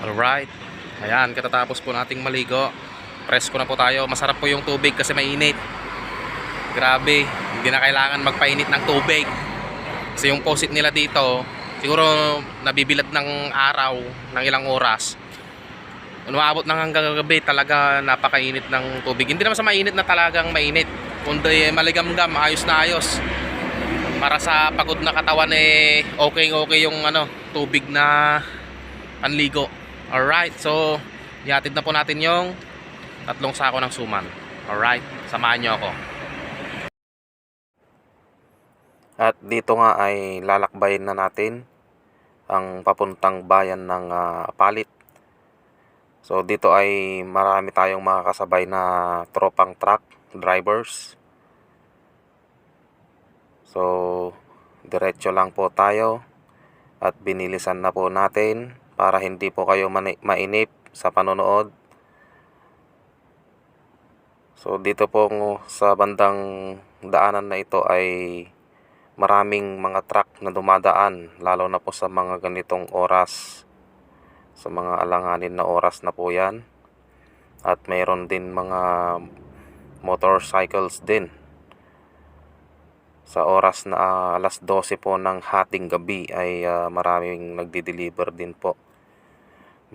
Alright. Ayan, katatapos po nating maligo. Presko na po tayo. Masarap po yung tubig kasi mainit. Grabe, hindi na kailangan magpainit ng tubig. Kasi yung faucet nila dito, siguro nabibilad ng araw ng ilang oras. Umaabot ng hanggang gabi, talaga napakainit ng tubig. Hindi naman sa mainit na talagang mainit, kundi maligamgam, ayos na ayos. Para sa pagod na katawan okay yung tubig na panligo. Alright, so ihatid na po natin yung 3 sako ng suman. Alright, samahan nyo ako. At dito nga ay lalakbayin na natin ang papuntang bayan ng Apalit. So dito ay marami tayong mga kasabay na tropang truck drivers. So diretso lang po tayo at binilisan na po natin para hindi po kayo mainip sa panonood. So dito po sa bandang daanan na ito ay maraming mga truck na dumadaan, lalo na po sa mga ganitong oras, sa mga alanganin na oras na po yan. At mayroon din mga motorcycles din sa oras na alas 12 po ng hating gabi ay maraming nagdi-deliver din po,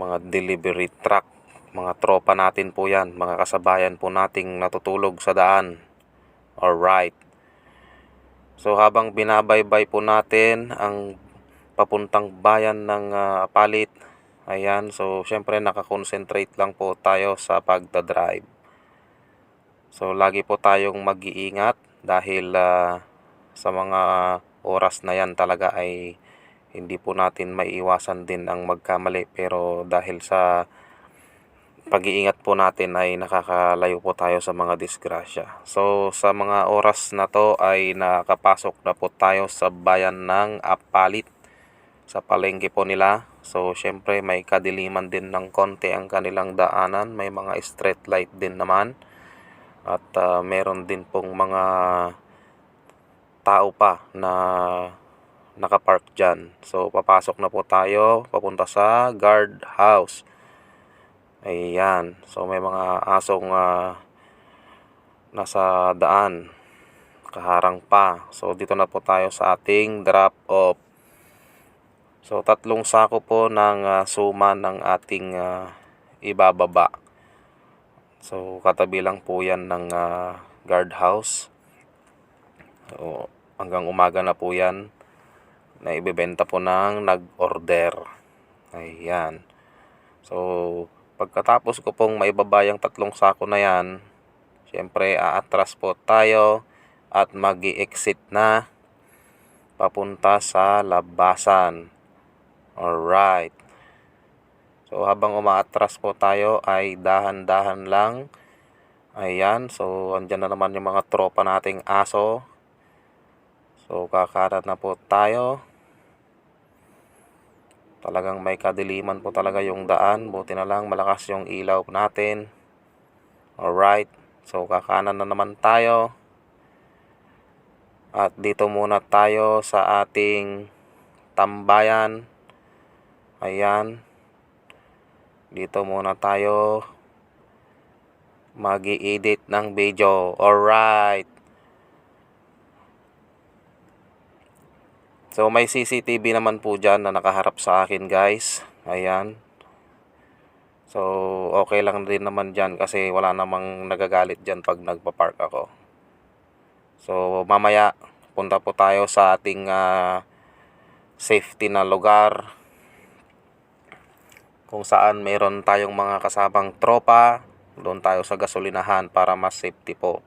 mga delivery truck. Mga tropa natin po yan, mga kasabayan po nating natutulog sa daan. Alright. So habang binabaybay po natin ang papuntang bayan ng Apalit, ayan, so syempre nakakonsentrate lang po tayo sa pagdadrive. So lagi po tayong mag-iingat dahil sa mga oras na yan talaga ay hindi po natin maiiwasan din ang magkamali, pero dahil sa pag-iingat po natin ay nakakalayo po tayo sa mga disgrasya. So sa mga oras na to ay nakapasok na po tayo sa bayan ng Apalit, sa palengke po nila. So syempre may kadiliman din ng konti ang kanilang daanan, may mga street light din naman. At meron din pong mga tao pa na nakapark dyan. So papasok na po tayo papunta sa guard house. Ayan, so may mga asong nasa daan, kaharang pa. So dito na po tayo sa ating drop off. So 3 sako po ng suman ng ating ibababa. So katabi lang po yan ng guard house. So hanggang umaga na po yan na ibebenta po ng nag-order. Ayan. So pagkatapos ko pong maibaba yung 3 sako na yan, syempre aatras po tayo at mag-i-exit na papunta sa labasan. Alright. So habang umaatras po tayo ay dahan-dahan lang. Ayan, so andyan na naman yung mga tropa nating aso. So kakanan na po tayo. Talagang may kadiliman po talaga yung daan. Buti na lang malakas yung ilaw natin. Alright. So kakanan na naman tayo. At dito muna tayo sa ating tambayan. Ayan. Dito muna tayo mag-i-edit ng video. Alright. So may CCTV naman po dyan na nakaharap sa akin, guys. Ayan. So okay lang din naman dyan kasi wala namang nagagalit dyan pag nagpa-park ako. So mamaya punta po tayo sa ating safety na lugar, kung saan mayroon tayong mga kasabang tropa. Doon tayo sa gasolinahan para mas safety po.